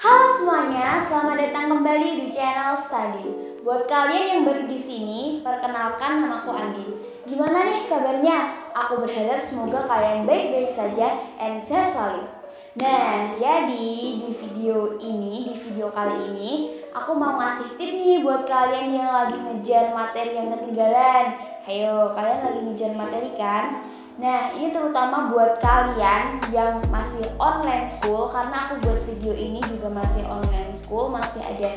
Halo semuanya, selamat datang kembali di channel Study. Buat kalian yang baru di sini, perkenalkan namaku Andin. Gimana nih kabarnya? Aku berharap semoga kalian baik-baik saja and sehat selalu. Nah, jadi di video kali ini, aku mau ngasih tip nih buat kalian yang lagi ngejar materi yang ketinggalan. Ayo, kalian lagi ngejar materi kan? Nah, ini terutama buat kalian yang masih online school, karena aku buat video ini juga masih online school, masih ada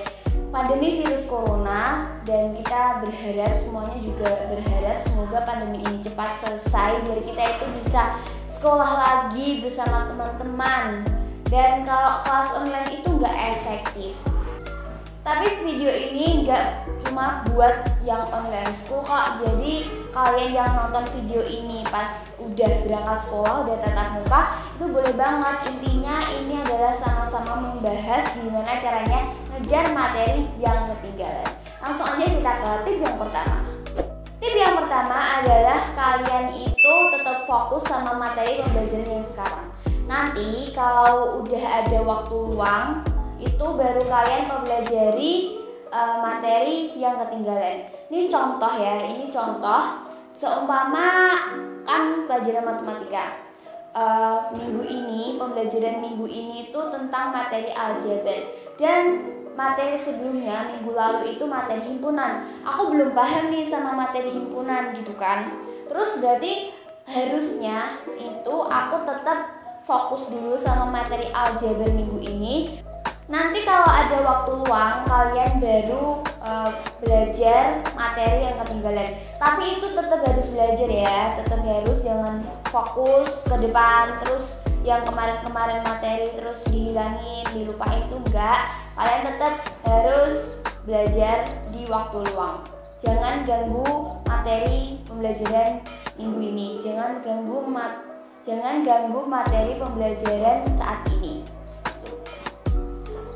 pandemi virus corona, dan kita berharap, semuanya juga berharap semoga pandemi ini cepat selesai biar kita itu bisa sekolah lagi bersama teman-teman. Dan kalau kelas online itu nggak efektif. Tapi video ini nggak cuma buat yang online school kok. Jadi kalian yang nonton video ini pas udah berangkat sekolah, udah tatap muka, itu boleh banget. Intinya ini adalah sama-sama membahas gimana caranya ngejar materi yang ketinggalan. Langsung aja kita ke tip yang pertama. Tip yang pertama adalah kalian itu tetap fokus sama materi pembelajaran yang sekarang. Nanti kalau udah ada waktu luang, itu baru kalian mempelajari materi yang ketinggalan. Ini contoh ya, ini contoh. Seumpama kan pelajaran matematika, minggu ini, pembelajaran minggu ini itu tentang materi aljabar, dan materi sebelumnya minggu lalu itu materi himpunan. Aku belum paham nih sama materi himpunan gitu kan. Terus berarti harusnya itu aku tetap fokus dulu sama materi aljabar minggu ini. Nanti kalau ada waktu luang, kalian baru belajar materi yang ketinggalan. Tapi itu tetap harus belajar ya, tetap harus, jangan fokus ke depan terus yang kemarin-kemarin materi terus dihilangin, dilupain, itu enggak. Kalian tetap harus belajar di waktu luang. Jangan ganggu materi pembelajaran minggu ini. Jangan ganggu materi pembelajaran saat ini.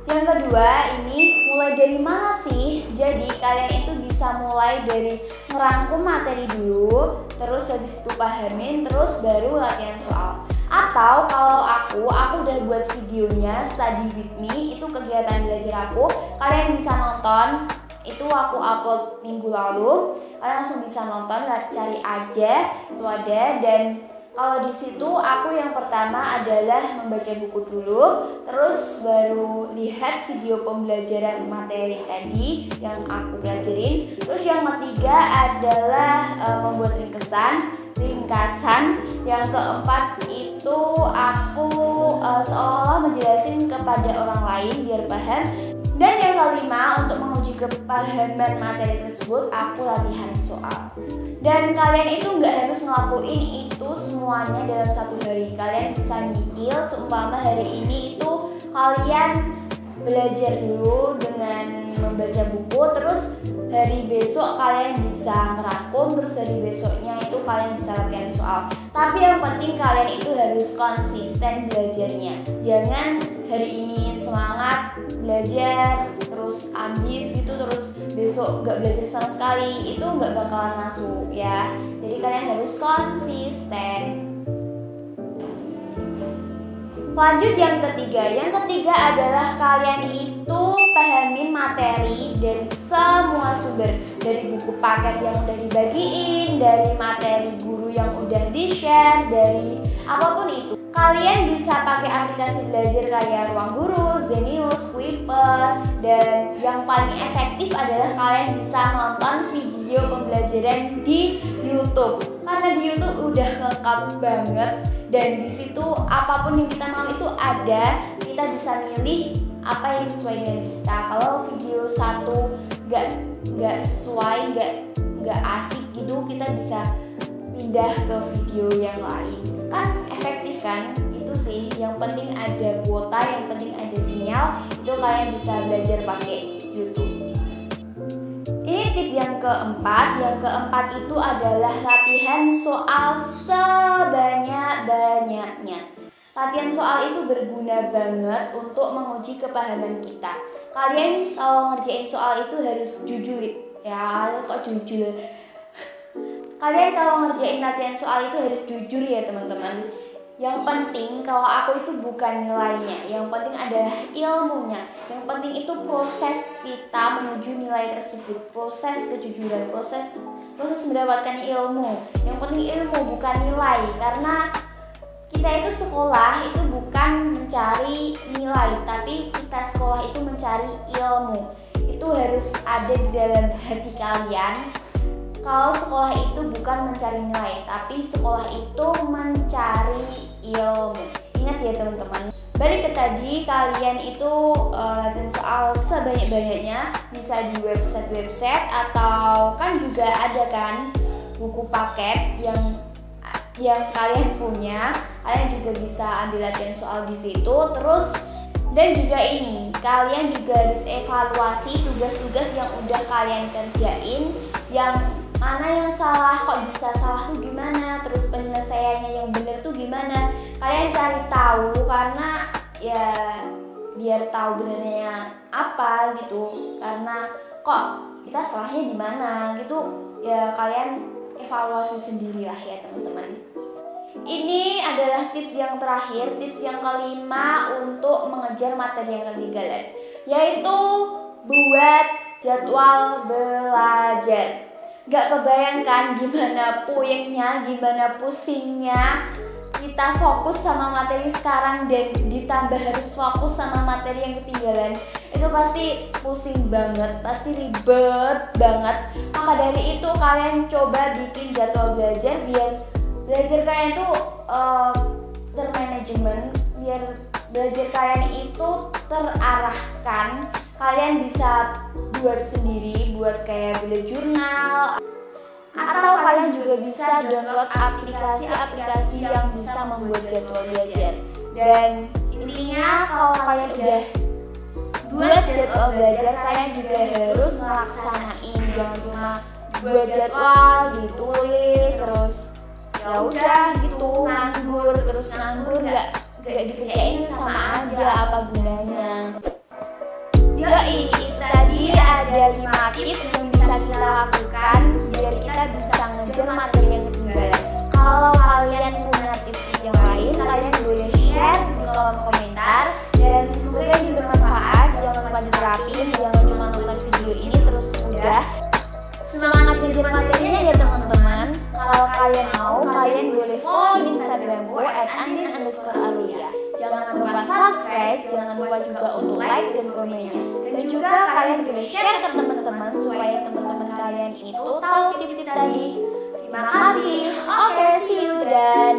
Yang kedua, ini mulai dari mana sih? Jadi kalian itu bisa mulai dari ngerangkum materi dulu, terus habis itu pahamin, terus baru latihan soal. Atau kalau aku udah buat videonya Study with Me, itu kegiatan belajar aku. Kalian bisa nonton, itu aku upload minggu lalu. Kalian langsung bisa nonton, cari aja, itu ada. Dan kalau di situ aku yang pertama adalah membaca buku dulu, terus baru lihat video pembelajaran materi tadi yang aku pelajarin. Terus yang ketiga adalah membuat ringkasan. Yang keempat itu aku seolah-olah menjelasin kepada orang lain biar paham. Dan yang kelima, untuk menguji kepahaman materi tersebut, aku latihan soal. Dan kalian itu nggak harus ngelakuin itu semuanya dalam satu hari. Kalian bisa nyicil, seumpama hari ini itu kalian belajar dulu dengan membaca buku, terus hari besok kalian bisa ngerangkum, terus hari besoknya itu kalian bisa latihan soal. Tapi yang penting kalian itu harus konsisten belajarnya. Jangan hari ini semangat belajar terus ambis gitu, terus besok gak belajar sama sekali, itu gak bakalan masuk ya. Jadi kalian harus konsisten. Lanjut yang ketiga adalah kalian itu pahamin materi dari semua sumber, dari buku paket yang udah dibagiin, dari materi guru yang udah di-share, dari apapun itu. Kalian bisa pakai aplikasi belajar kayak Ruang Guru, Zenius, Kuiper, dan yang paling efektif adalah kalian bisa nonton video pembelajaran di YouTube. Karena di YouTube udah lengkap banget, dan di situ apapun yang kita mau itu ada. Kita bisa milih apa yang sesuai dengan kita. Kalau video satu nggak sesuai, nggak asik gitu, kita bisa pindah ke video yang lain. Kan efektif kan? Itu sih, yang penting ada kuota, yang penting ada sinyal. Itu kalian bisa belajar pakai YouTube. Ini tip yang keempat. Yang keempat itu adalah latihan soal sebanyak-banyaknya. Latihan soal itu berguna banget untuk menguji kepahaman kita. Kalian kalau ngerjain soal itu harus jujur ya. Kok jujur? Kalian kalau ngerjain latihan soal itu harus jujur ya teman-teman. Yang penting kalau aku itu bukan nilainya, yang penting adalah ilmunya. Yang penting itu proses kita menuju nilai tersebut, proses kejujuran, proses mendapatkan ilmu. Yang penting ilmu bukan nilai, karena kita itu sekolah itu bukan mencari nilai, tapi kita sekolah itu mencari ilmu. Itu harus ada di dalam hati kalian. Kalau sekolah itu bukan mencari nilai, tapi sekolah itu mencari ilmu. Ingat ya teman-teman. Balik ke tadi, kalian itu latihan soal sebanyak-banyaknya, bisa di website atau kan juga ada kan buku paket yang kalian punya. Kalian juga bisa ambil latihan soal di situ. Terus dan juga ini, kalian juga harus evaluasi tugas-tugas yang udah kalian kerjain, yang mana yang salah, kok bisa salah tuh gimana, terus penyelesaiannya yang bener tuh gimana. Kalian cari tahu, karena ya biar tahu benernya apa gitu, karena kok kita salahnya di mana gitu ya. Kalian evaluasi sendirilah ya teman-teman. Ini adalah tips yang terakhir, tips yang kelima untuk mengejar materi yang ketinggalan, yaitu buat jadwal belajar. Gak kebayangkan gimana puyengnya, gimana pusingnya kita fokus sama materi sekarang dan ditambah harus fokus sama materi yang ketinggalan. Itu pasti pusing banget, pasti ribet banget. Maka dari itu kalian coba bikin jadwal belajar biar belajar kalian tuh termanajemen, biar belajar kalian itu terarahkan. Kalian bisa buat sendiri, buat kayak bullet journal, atau kalian juga bisa download aplikasi-aplikasi yang bisa membuat jadwal belajar. Dan intinya kalau kalian udah buat jadwal belajar, kalian juga harus melaksanain. Jangan cuma buat jadwal, ditulis terus ya udah gitu nganggur nggak dikerjain, sama aja, apa gunanya. Yoi, itu tadi ada 5 tips yang bisa kita lakukan biar kita bisa ngejar materi yang ketinggalan. Kalau kalian punya tips yang lain, kalian boleh share di kolom komentar. Dan semoga ini bermanfaat. Jangan lupa diterapin, jangan cuma nonton video ini terus udah. Semangat ngejar materinya ya teman-teman. Kalau kalian mau, kalian boleh follow Instagramku @andin_arulia. Jangan lupa subscribe, jangan lupa juga untuk like dan komennya. Dan juga kalian boleh share ke teman-teman supaya teman-teman kalian itu tahu tip-tip tadi. Terima kasih. Oke, see you dan